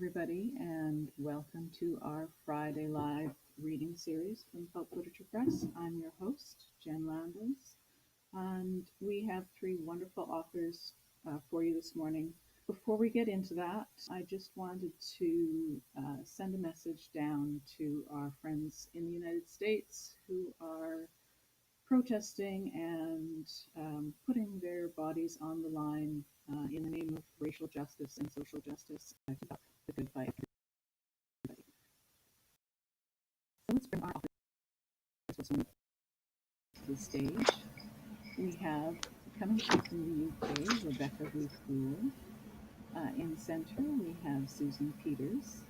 everybody, and welcome to our Friday Live reading series from Pulp Literature Press. I'm your host, Jen Landis, and we have three wonderful authors for you this morning. Before we get into that, I just wanted to send a message down to our friends in the United States who are protesting and putting their bodies on the line in the name of racial justice and social justice. Keep up the good fight, everybody. So let's bring our authors to the stage. We have, coming to from the UK, Rebecca Ruth Gould. In the center, we have Susan Pieters,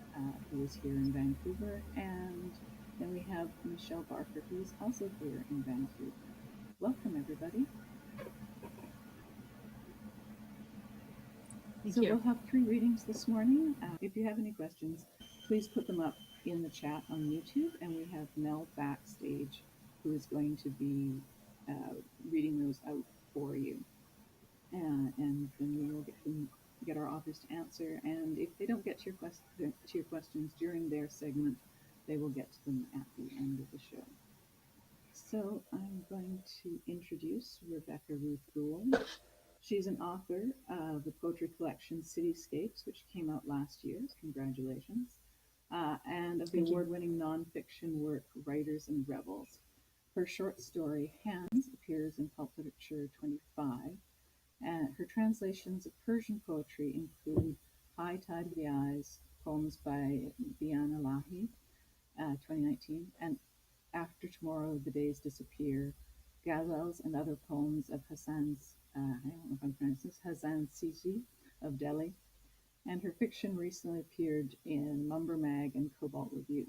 who is here in Vancouver, and then we have Michelle Barker, who is also here in Vancouver. Welcome, everybody. So we'll have three readings this morning. If you have any questions, please put them up in the chat on YouTube, and we have Mel backstage who is going to be reading those out for you. And then we will get our authors to answer, and if they don't get to your questions during their segment, they will get to them at the end of the show. So I'm going to introduce Rebecca Ruth Gould. She's an author of the poetry collection Cityscapes, which came out last year. Congratulations. And of the award-winning nonfiction work Writers and Rebels. Her short story Hands appears in Pulp Literature 25. And her translations of Persian poetry include High Tide of the Eyes, poems by Biana Lahi, 2019, and After Tomorrow, The Days Disappear, ghazals and other poems of Hassan's, I don't know if I'm pronouncing this, Hassan Sisi of Delhi. And her fiction recently appeared in Mumber Mag and Cobalt Review.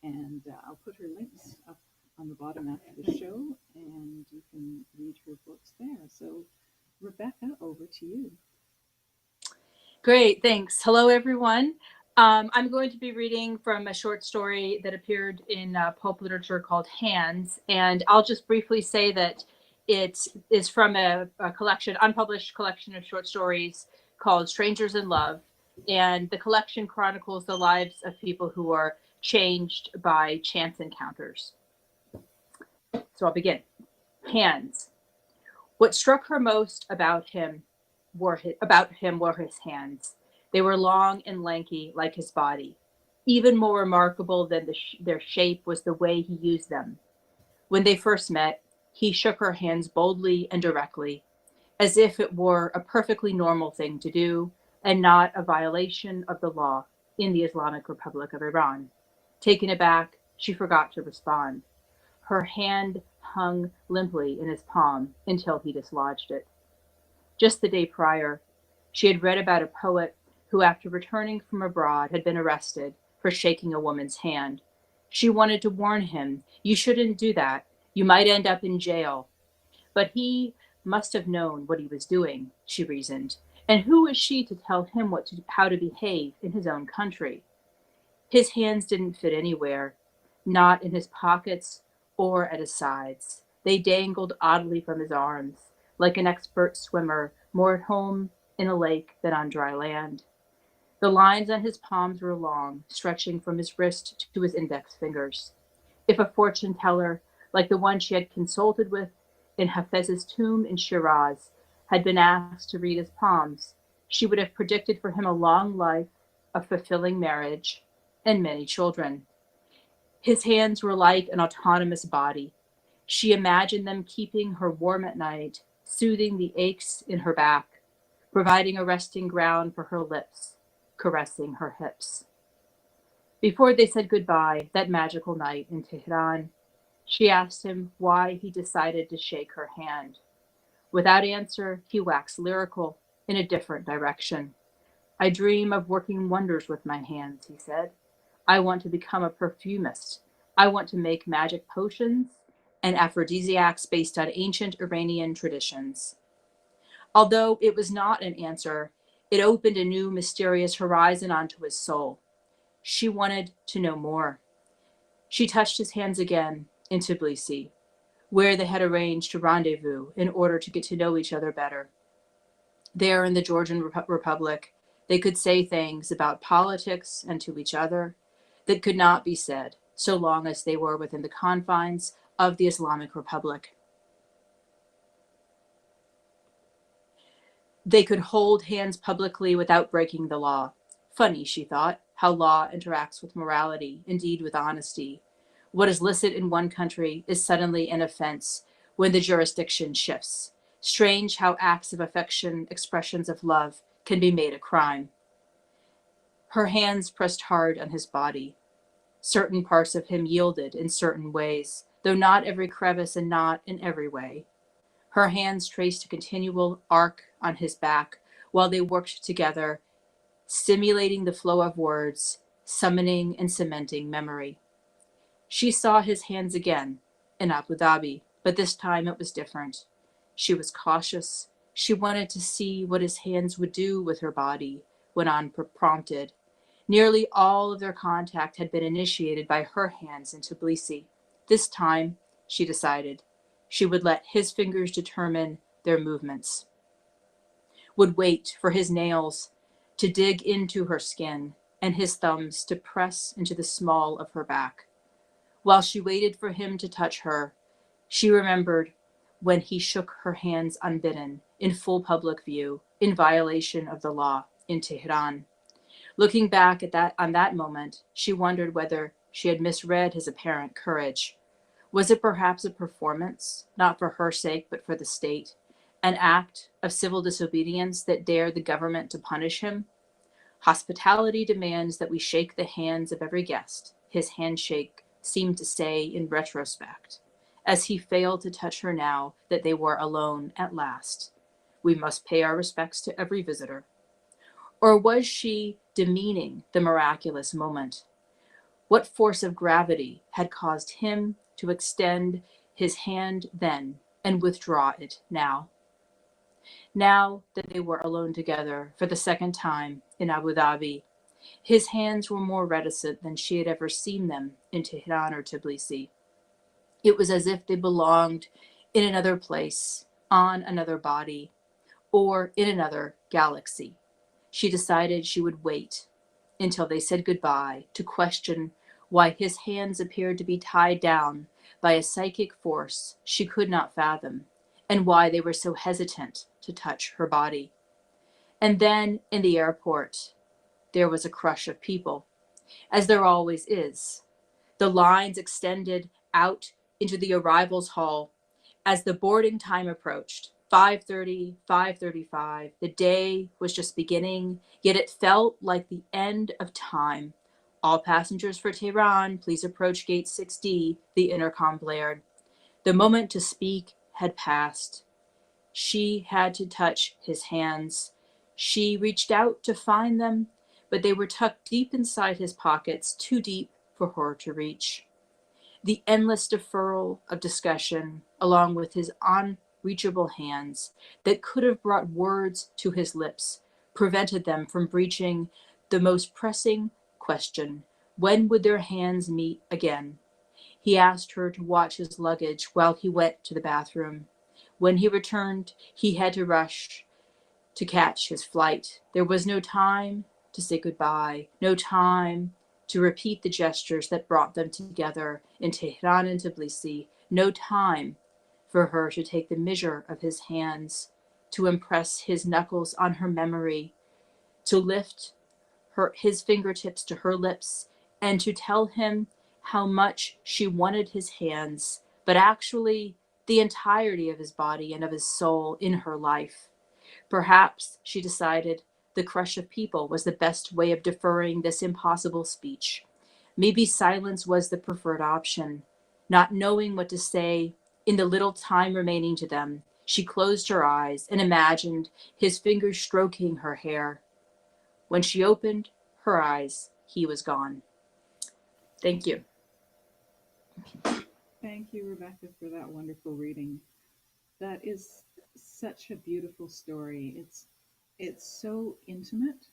And I'll put her links up on the bottom after the show, and you can read her books there. So Rebecca, over to you. Great, thanks. Hello, everyone. I'm going to be reading from a short story that appeared in Pulp Literature called Hands, and I'll just briefly say that it is from a collection, unpublished collection of short stories called Strangers in Love, and the collection chronicles the lives of people who are changed by chance encounters. So I'll begin. Hands. What struck her most about him were his hands. They were long and lanky like his body. Even more remarkable than their shape was the way he used them. When they first met, he shook her hands boldly and directly, as if it were a perfectly normal thing to do and not a violation of the law in the Islamic Republic of Iran. Taken aback, she forgot to respond. Her hand hung limply in his palm until he dislodged it. Just the day prior, she had read about a poet who, after returning from abroad, had been arrested for shaking a woman's hand. She wanted to warn him, "You shouldn't do that. You might end up in jail." But he must have known what he was doing, she reasoned. And who was she to tell him how to behave in his own country? His hands didn't fit anywhere, not in his pockets or at his sides. They dangled oddly from his arms, like an expert swimmer more at home in a lake than on dry land. The lines on his palms were long, stretching from his wrist to his index fingers. If a fortune teller, like the one she had consulted with in Hafez's tomb in Shiraz, had been asked to read his palms, she would have predicted for him a long life, a fulfilling marriage, and many children. His hands were like an autonomous body. She imagined them keeping her warm at night, soothing the aches in her back, providing a resting ground for her lips, caressing her hips. Before they said goodbye that magical night in Tehran, she asked him why he decided to shake her hand. Without answer, he waxed lyrical in a different direction. "I dream of working wonders with my hands," he said. "I want to become a perfumist. I want to make magic potions and aphrodisiacs based on ancient Iranian traditions." Although it was not an answer, it opened a new mysterious horizon onto his soul. She wanted to know more. She touched his hands again in Tbilisi, where they had arranged to rendezvous in order to get to know each other better. There in the Georgian Republic, They could say things about politics and to each other that could not be said so long as they were within the confines of the Islamic Republic. They could hold hands publicly without breaking the law. Funny, she thought, how law interacts with morality, indeed with honesty. What is licit in one country is suddenly an offense when the jurisdiction shifts. Strange how acts of affection, expressions of love, can be made a crime. Her hands pressed hard on his body. Certain parts of him yielded in certain ways, though not every crevice and not in every way. Her hands traced a continual arc on his back while they worked together, stimulating the flow of words, summoning and cementing memory. She saw his hands again in Abu Dhabi, but this time it was different. She was cautious. She wanted to see what his hands would do with her body when unprompted. Nearly all of their contact had been initiated by her hands in Tbilisi. This time, she decided, she would let his fingers determine their movements, would wait for his nails to dig into her skin and his thumbs to press into the small of her back. While she waited for him to touch her, she remembered when he shook her hands unbidden, in full public view, in violation of the law, in Tehran. Looking back on that moment, she wondered whether she had misread his apparent courage. Was it perhaps a performance, not for her sake, but for the state? An act of civil disobedience that dared the government to punish him? Hospitality demands that we shake the hands of every guest, his handshake seemed to say in retrospect, as he failed to touch her now that they were alone at last. We must pay our respects to every visitor. Or was she demeaning the miraculous moment? What force of gravity had caused him to extend his hand then and withdraw it now? Now that they were alone together for the second time in Abu Dhabi, his hands were more reticent than she had ever seen them in Tehran or Tbilisi. It was as if they belonged in another place, on another body, or in another galaxy. She decided she would wait until they said goodbye to question why his hands appeared to be tied down by a psychic force she could not fathom, and why they were so hesitant to touch her body. And then in the airport, there was a crush of people, as there always is. The lines extended out into the arrivals hall as the boarding time approached. 5:30, 5:35. The day was just beginning, yet it felt like the end of time. All passengers for Tehran, please approach gate 6D, the intercom blared. The moment to speak had passed. She had to touch his hands. She reached out to find them, but they were tucked deep inside his pockets, too deep for her to reach. The endless deferral of discussion, along with his unreachable hands that could have brought words to his lips, prevented them from breaching the most pressing question: when would their hands meet again? He asked her to watch his luggage while he went to the bathroom. When he returned, he had to rush to catch his flight. There was no time to say goodbye, no time to repeat the gestures that brought them together in Tehran and Tbilisi, no time for her to take the measure of his hands, to impress his knuckles on her memory, to lift his fingertips to her lips, and to tell him how much she wanted his hands, but actually the entirety of his body and of his soul in her life. Perhaps, she decided, the crush of people was the best way of deferring this impossible speech. Maybe silence was the preferred option. Not knowing what to say in the little time remaining to them, she closed her eyes and imagined his fingers stroking her hair. When she opened her eyes, he was gone. Thank you. Thank you, Rebecca, for that wonderful reading. That is such a beautiful story. It's so intimate,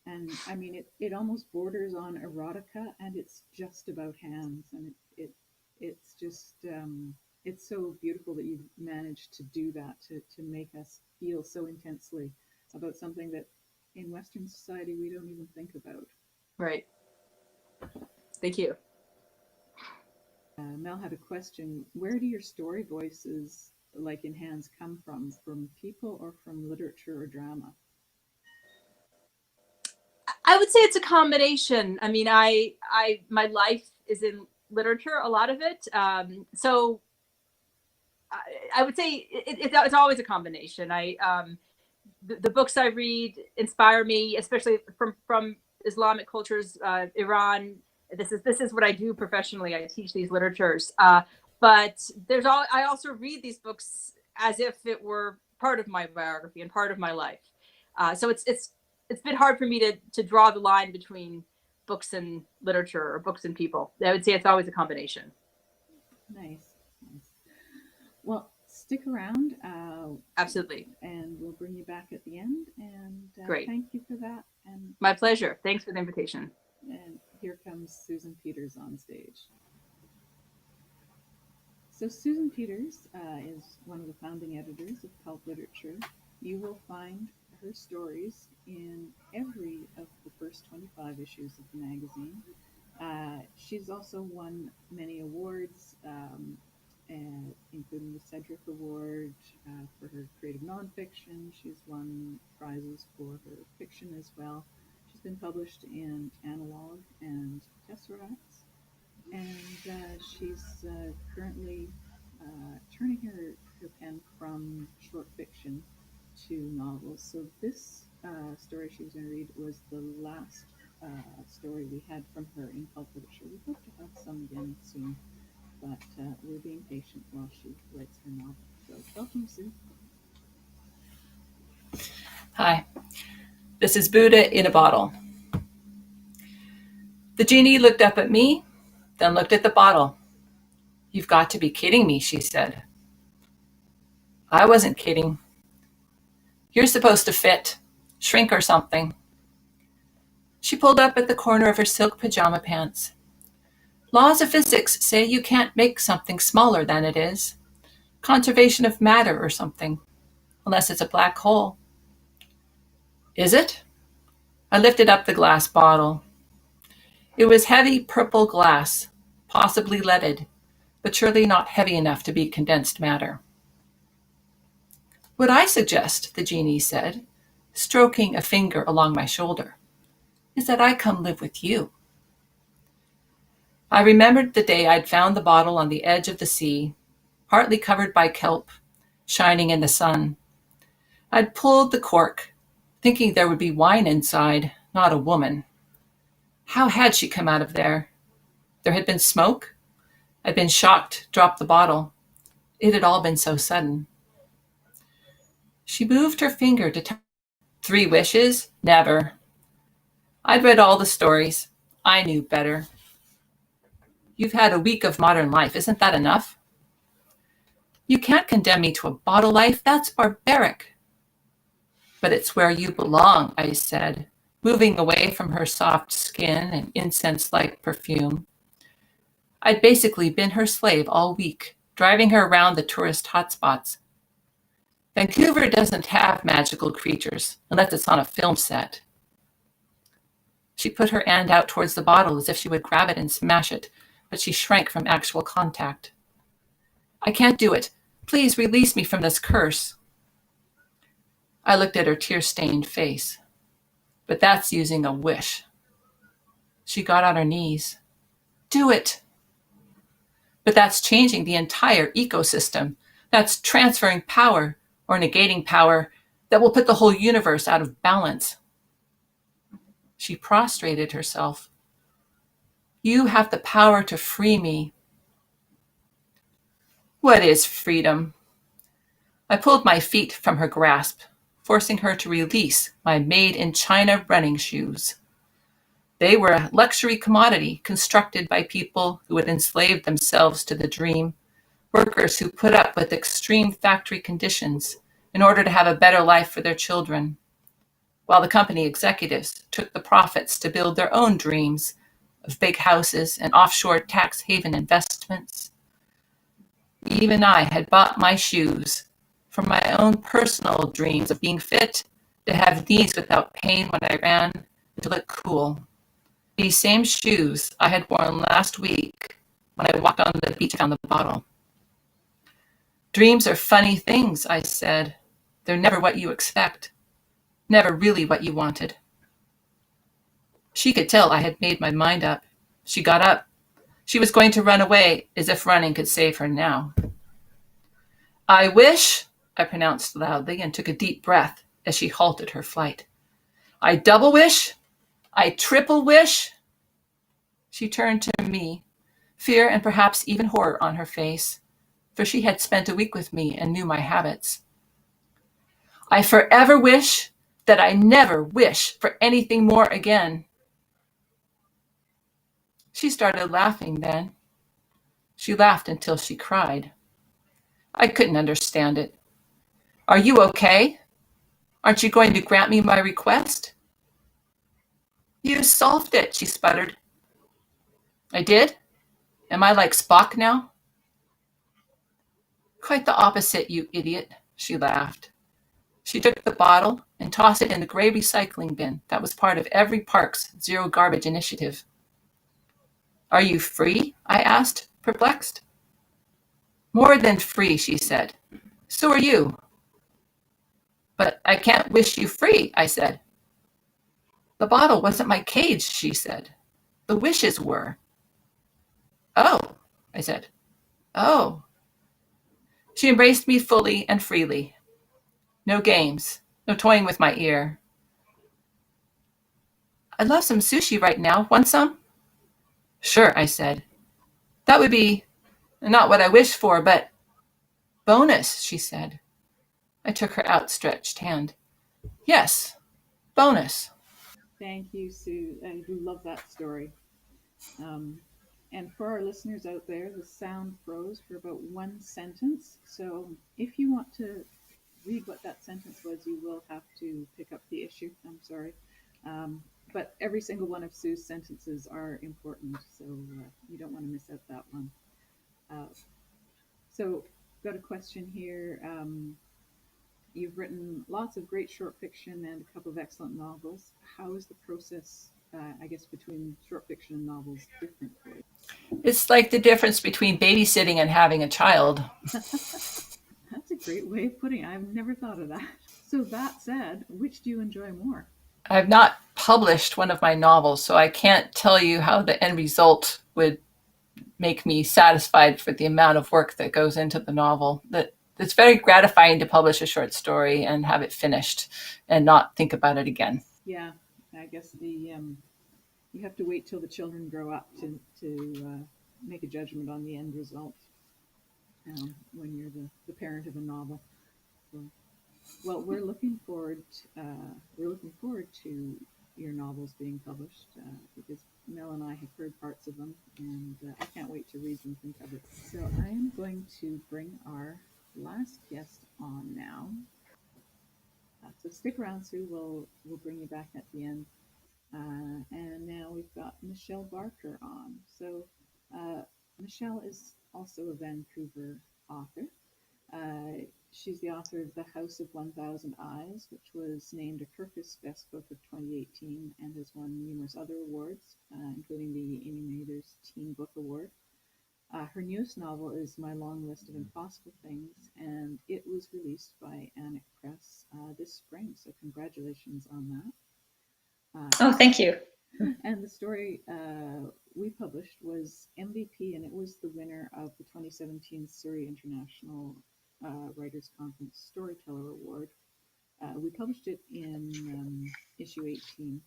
and I mean it almost borders on erotica, and it's just about hands, and it's just it's so beautiful that you've managed to do that, to make us feel so intensely about something that in Western society we don't even think about. Right. Thank you. Mel had a question. Where do your story voices, like in Hands, come from? From people or from literature or drama? I would say it's a combination. I mean, my life is in literature, a lot of it. So I would say it's always a combination. The books I read inspire me, especially from Islamic cultures, Iran. This is what I do professionally. I teach these literatures, but I also read these books as if it were part of my biography and part of my life. So it's been hard for me to draw the line between books and literature or books and people. I would say it's always a combination. Nice. Well, stick around. Absolutely. And we'll bring you back at the end. And Great. Thank you for that. And my pleasure. Thanks for the invitation. And here comes Susan Pieters on stage. So Susan Pieters is one of the founding editors of Pulp Literature. You will find her stories in every of the first 25 issues of the magazine. She's also won many awards, including the Cedric Award for her creative nonfiction. She's won prizes for her fiction as well. She's been published in Analog and Tesseracts, and she's currently turning her pen from short fiction to novels. So this story she was going to read was the last story we had from her in Pulp Literature. We hope to have some again soon, but we're being patient while she writes her novel. So welcome, Sue. Hi, this is Buddha in a bottle. The genie looked up at me, then looked at the bottle. "You've got to be kidding me," she said. I wasn't kidding. "You're supposed to fit, shrink or something." She pulled up at the corner of her silk pajama pants. "Laws of physics say you can't make something smaller than it is. Conservation of matter or something, unless it's a black hole." "Is it?" I lifted up the glass bottle. It was heavy purple glass, possibly leaded, but surely not heavy enough to be condensed matter. "What I suggest," the genie said, stroking a finger along my shoulder, "is that I come live with you." I remembered the day I'd found the bottle on the edge of the sea, partly covered by kelp, shining in the sun. I'd pulled the cork, thinking there would be wine inside, not a woman. How had she come out of there? There had been smoke. I'd been shocked, dropped the bottle. It had all been so sudden. She moved her finger to 3 wishes? Never. I'd read all the stories. I knew better. "You've had a week of modern life. Isn't that enough?" "You can't condemn me to a bottle life. That's barbaric." "But it's where you belong," I said, moving away from her soft skin and incense-like perfume. I'd basically been her slave all week, driving her around the tourist hotspots. Vancouver doesn't have magical creatures, unless it's on a film set. She put her hand out towards the bottle as if she would grab it and smash it, but she shrank from actual contact. "I can't do it. Please release me from this curse." I looked at her tear-stained face. "But that's using a wish." She got on her knees. "Do it." "But that's changing the entire ecosystem. That's transferring power or negating power that will put the whole universe out of balance." She prostrated herself. "You have the power to free me." "What is freedom?" I pulled my feet from her grasp, forcing her to release my made-in-China running shoes. They were a luxury commodity constructed by people who had enslaved themselves to the dream, workers who put up with extreme factory conditions in order to have a better life for their children, while the company executives took the profits to build their own dreams of big houses and offshore tax haven investments. Even I had bought my shoes from my own personal dreams of being fit, to have knees without pain when I ran, and to look cool. These same shoes I had worn last week when I walked on the beach and found the bottle. Dreams are funny things, I said. They're never what you expect, never really what you wanted. She could tell I had made my mind up. She got up. She was going to run away, as if running could save her now. I wish, I pronounced loudly and took a deep breath as she halted her flight. I double wish, I triple wish. She turned to me, fear and perhaps even horror on her face, for she had spent a week with me and knew my habits. I forever wish that I never wish for anything more again. She started laughing then. She laughed until she cried. I couldn't understand it. Are you okay? Aren't you going to grant me my request? You solved it, she sputtered. I did? Am I like Spock now? Quite the opposite, you idiot, she laughed. She took the bottle and tossed it in the gray recycling bin that was part of every park's zero garbage initiative. Are you free? I asked, perplexed. More than free, she said. So are you. But I can't wish you free, I said. The bottle wasn't my cage, she said. The wishes were. Oh, I said. Oh. She embraced me fully and freely. No games, no toying with my ear. I'd love some sushi right now. Want some? Sure, I said. That would be not what I wished for, but bonus, she said. I took her outstretched hand. Yes, bonus. Thank you, Sue. I do love that story. And for our listeners out there, the sound froze for about one sentence. So if you want to read what that sentence was, you will have to pick up the issue. I'm sorry. But every single one of Sue's sentences are important, so you don't want to miss out that one. So got a question here. You've written lots of great short fiction and a couple of excellent novels. How is the process, I guess, between short fiction and novels different for you? It's like the difference between babysitting and having a child. That's a great way of putting it. I've never thought of that. So that said, which do you enjoy more? I've not published one of my novels, so I can't tell you how the end result would make me satisfied for the amount of work that goes into the novel. It's very gratifying to publish a short story and have it finished and not think about it again. Yeah, I guess you have to wait till the children grow up to make a judgment on the end result when you're the parent of a novel. So, well, we're looking forward to your novels being published because Mel and I have heard parts of them, and I can't wait to read them and cover it. So I am going to bring our last guest on now. So stick around, Sue. We'll bring you back at the end. And now we've got Michelle Barker on. So Michelle is also a Vancouver author. She's the author of The House of 1,000 Eyes, which was named a Kirkus Best Book of 2018 and has won numerous other awards, including the Amy Mather's Teen Book Award. Her newest novel is My Long List of Impossible Things, and it was released by Annick Press this spring, so congratulations on that. Oh, thank you. And the story we published was MVP, and it was the winner of the 2017 Surrey International Writers Conference Storyteller Award. We published it in issue 18.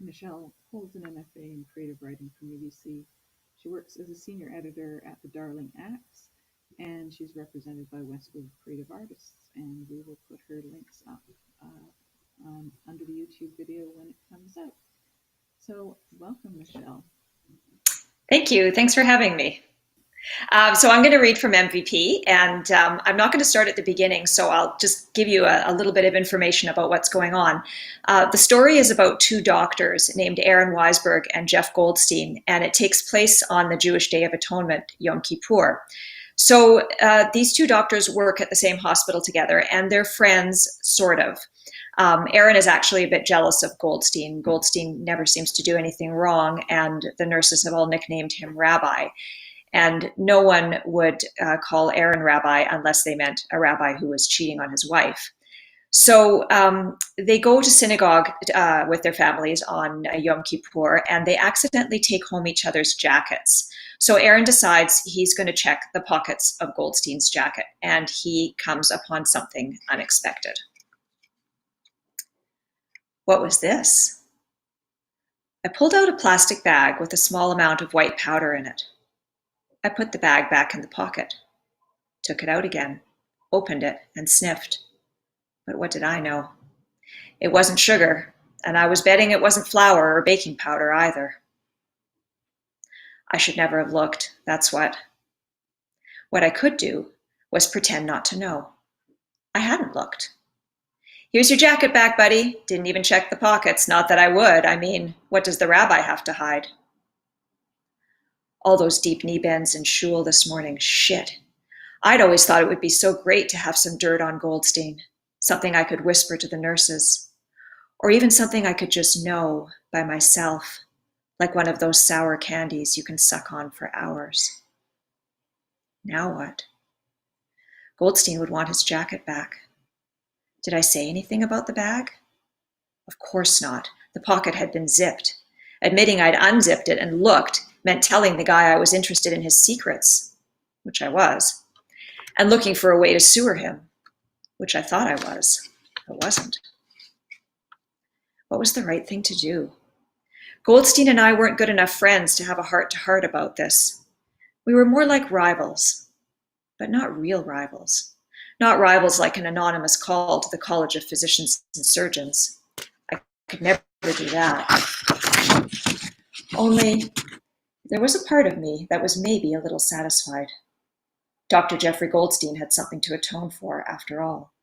Michelle holds an MFA in creative writing from UBC. She works as a senior editor at the Darling Axe, and she's represented by Westwood Creative Artists. And we will put her links up under the YouTube video when it comes out. So welcome, Michelle. Thank you. Thanks for having me. So I'm going to read from MVP, and I'm not going to start at the beginning, so I'll just give you a little bit of information about what's going on. The story is about two doctors named Aaron Weisberg and Jeff Goldstein, and it takes place on the Jewish Day of Atonement, Yom Kippur. So these two doctors work at the same hospital together, and they're friends, sort of. Aaron is actually a bit jealous of Goldstein. Goldstein never seems to do anything wrong, and the nurses have all nicknamed him Rabbi. And no one would call Aaron Rabbi unless they meant a rabbi who was cheating on his wife. So they go to synagogue with their families on Yom Kippur, and they accidentally take home each other's jackets. So Aaron decides he's going to check the pockets of Goldstein's jacket, and he comes upon something unexpected. What was this? I pulled out a plastic bag with a small amount of white powder in it. I put the bag back in the pocket, took it out again, opened it, and sniffed. But what did I know? It wasn't sugar, and I was betting it wasn't flour or baking powder either. I should never have looked, that's what. What I could do was pretend not to know. I hadn't looked. Here's your jacket back, buddy. Didn't even check the pockets. Not that I would. I mean, what does the rabbi have to hide? All those deep knee bends in shul this morning. Shit. I'd always thought it would be so great to have some dirt on Goldstein. Something I could whisper to the nurses. Or even something I could just know by myself. Like one of those sour candies you can suck on for hours. Now what? Goldstein would want his jacket back. Did I say anything about the bag? Of course not. The pocket had been zipped. Admitting I'd unzipped it and looked meant telling the guy I was interested in his secrets, which I was, and looking for a way to sewer him, which I thought I was, but wasn't. What was the right thing to do? Goldstein and I weren't good enough friends to have a heart-to-heart about this. We were more like rivals, but not real rivals. Not rivals like an anonymous call to the College of Physicians and Surgeons. I could never do that. Only there was a part of me that was maybe a little satisfied. Dr. Jeffrey Goldstein had something to atone for, after all.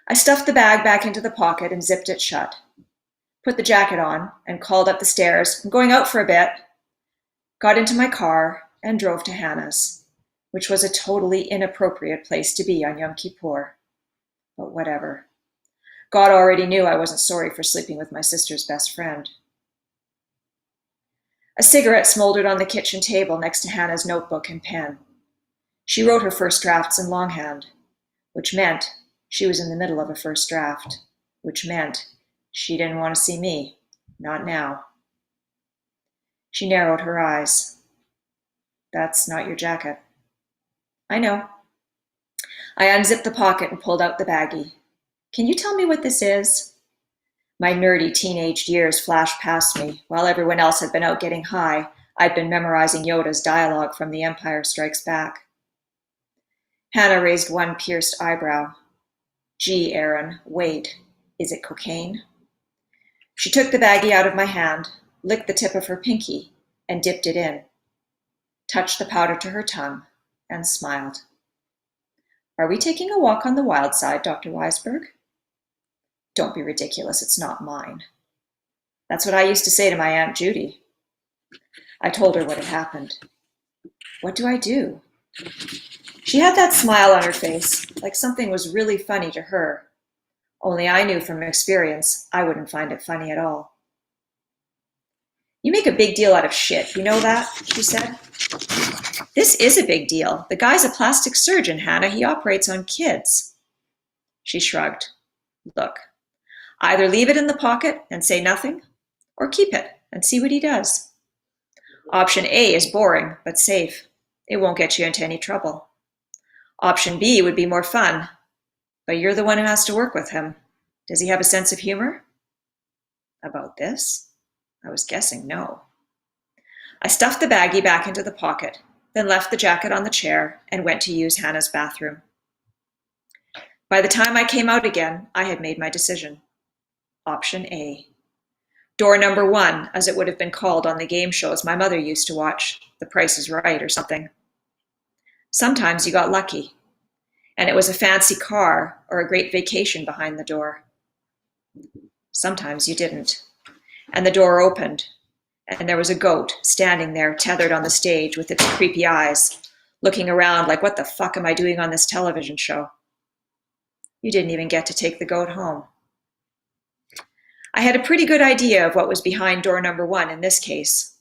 I stuffed the bag back into the pocket and zipped it shut, put the jacket on, and called up the stairs. I'm going out for a bit. Got into my car and drove to Hannah's, which was a totally inappropriate place to be on Yom Kippur. But whatever. God already knew I wasn't sorry for sleeping with my sister's best friend. A cigarette smoldered on the kitchen table next to Hannah's notebook and pen. She wrote her first drafts in longhand, which meant she was in the middle of a first draft, which meant she didn't want to see me, not now. She narrowed her eyes. That's not your jacket. I know. I unzipped the pocket and pulled out the baggie. Can you tell me what this is? My nerdy teenaged years flashed past me. While everyone else had been out getting high, I'd been memorizing Yoda's dialogue from The Empire Strikes Back. Hannah raised one pierced eyebrow. Gee, Aaron, wait. Is it cocaine? She took the baggie out of my hand, licked the tip of her pinky, and dipped it in, touched the powder to her tongue, and smiled. Are we taking a walk on the wild side, Dr. Weisberg? Don't be ridiculous, it's not mine. That's what I used to say to my Aunt Judy. I told her what had happened. What do I do? She had that smile on her face, like something was really funny to her. Only I knew from experience I wouldn't find it funny at all. You make a big deal out of shit, you know that? She said. This is a big deal. The guy's a plastic surgeon, Hannah. He operates on kids. She shrugged. Look, either leave it in the pocket and say nothing, or keep it and see what he does. Option A is boring, but safe. It won't get you into any trouble. Option B would be more fun, but you're the one who has to work with him. Does he have a sense of humor? About this? I was guessing no. I stuffed the baggie back into the pocket, then left the jacket on the chair and went to use Hannah's bathroom. By the time I came out again, I had made my decision. Option A. Door number 1, as it would have been called on the game shows my mother used to watch, The Price is Right or something. Sometimes you got lucky, and it was a fancy car or a great vacation behind the door. Sometimes you didn't, and the door opened, and there was a goat standing there tethered on the stage with its creepy eyes, looking around like, what the fuck am I doing on this television show? You didn't even get to take the goat home. I had a pretty good idea of what was behind door number 1 in this case,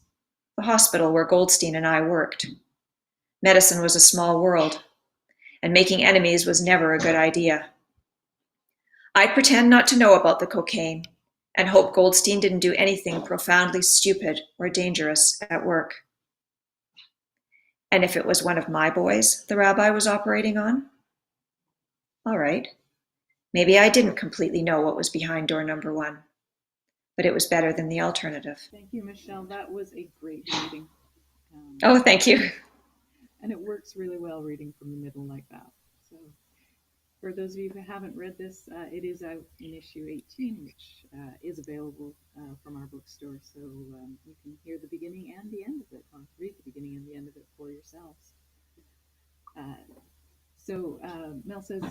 the hospital where Goldstein and I worked. Medicine was a small world, and making enemies was never a good idea. I'd pretend not to know about the cocaine and hope Goldstein didn't do anything profoundly stupid or dangerous at work. And if it was one of my boys the rabbi was operating on? All right. Maybe I didn't completely know what was behind door number 1, but it was better than the alternative. Thank you, Michelle. That was a great reading. Oh, thank you. And it works really well reading from the middle like that. So for those of you who haven't read this, it is out in issue 18, which is available from our bookstore. So you can hear the beginning and the end of it, or read the beginning and the end of it for yourselves. So Mel says,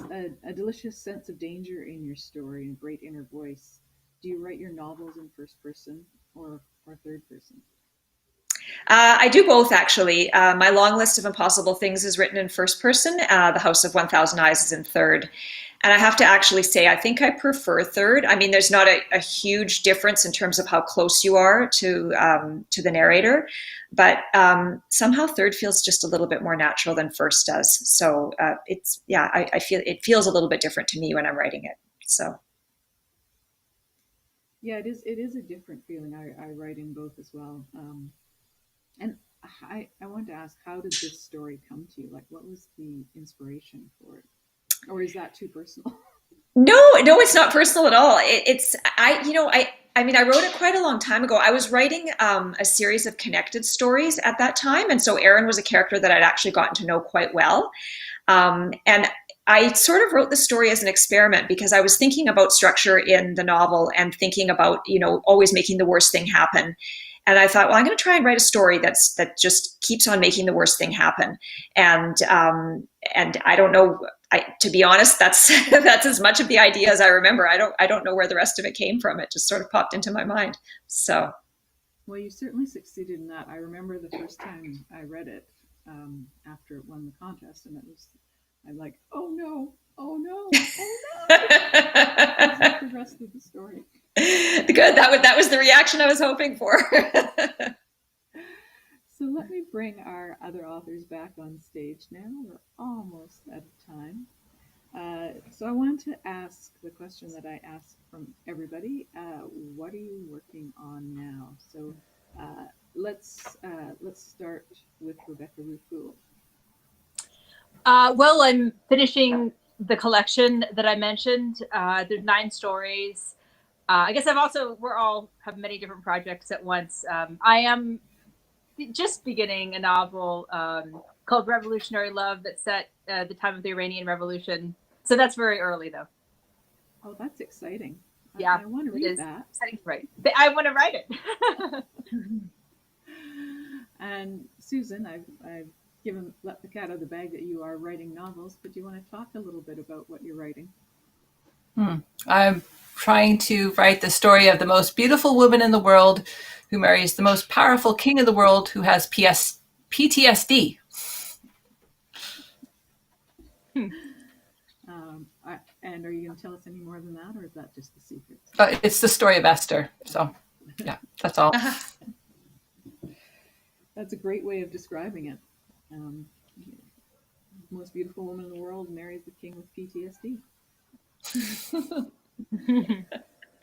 a delicious sense of danger in your story and a great inner voice. Do you write your novels in first person or third person? I do both, actually. My long list of impossible things is written in first person. The House of 1,000 Eyes is in third. And I have to actually say, I think I prefer third. I mean, there's not a huge difference in terms of how close you are to the narrator, but somehow third feels just a little bit more natural than first does. So I feel it feels a little bit different to me when I'm writing it. So. Yeah, it is a different feeling. I write in both as well. And I wanted to ask, how did this story come to you? Like, what was the inspiration for it? Or is that too personal? No, it's not personal at all. I mean, I wrote it quite a long time ago. I was writing a series of connected stories at that time. And so Aaron was a character that I'd actually gotten to know quite well. And I sort of wrote the story as an experiment because I was thinking about structure in the novel and thinking about, always making the worst thing happen. And I thought, well, I'm going to try and write a story that just keeps on making the worst thing happen. And I don't know. To be honest, that's as much of the idea as I remember. I don't know where the rest of it came from. It just sort of popped into my mind. So. Well, you certainly succeeded in that. I remember the first time I read it after it won the contest, and I'm like, oh no, oh no, oh no. That's like the rest of the story. Good. That was the reaction I was hoping for. So let me bring our other authors back on stage now. We're almost out of time. So I wanted to ask the question that I asked from everybody. What are you working on now? So let's start with Rebecca Ruth Gould. Well, I'm finishing the collection that I mentioned. There's 9 stories. I guess we're all have many different projects at once. I am just beginning a novel called Revolutionary Love that's set at the time of the Iranian Revolution. So that's very early, though. Oh, that's exciting. Yeah, I want to read that. Exciting, right. I want to write it. And Susan, I've let the cat out of the bag that you are writing novels, but do you want to talk a little bit about what you're writing? I'm trying to write the story of the most beautiful woman in the world who marries the most powerful king in the world who has PTSD. And are you going to tell us any more than that, or is that just the secret? It's the story of Esther. So, yeah, that's all. That's a great way of describing it. Most beautiful woman in the world marries the king with PTSD.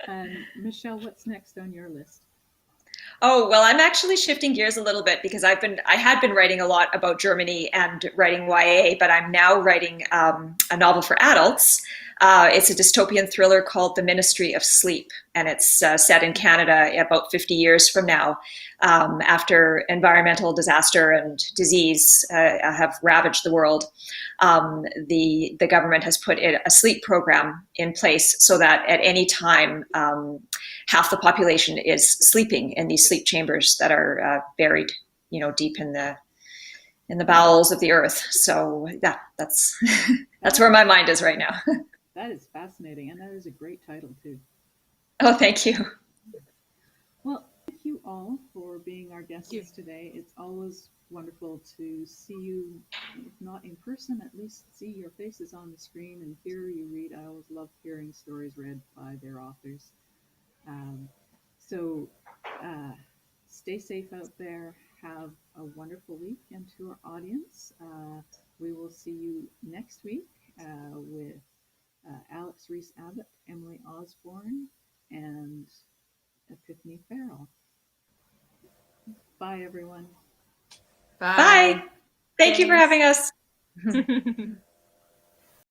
And Michelle, what's next on your list? Oh, well, I'm actually shifting gears a little bit because I had been writing a lot about Germany and writing YA, but I'm now writing a novel for adults. It's a dystopian thriller called The Ministry of Sleep, and it's set in Canada about 50 years from now, after environmental disaster and disease have ravaged the world. The government has put a sleep program in place so that at any time, half the population is sleeping in these sleep chambers that are buried, deep in the bowels of the earth. So yeah, that's where my mind is right now. That is fascinating, and that is a great title too. Oh, thank you. Well, thank you all. all for being our guests today. It's always wonderful to see you, if not in person, at least see your faces on the screen and hear you read. I always love hearing stories read by their authors. So stay safe out there. Have a wonderful week. And to our audience, we will see you next week with Alex Reese-Abbott, Emily Osborne, and Epiphany Farrell. Bye, everyone. Bye. Thank you for having us.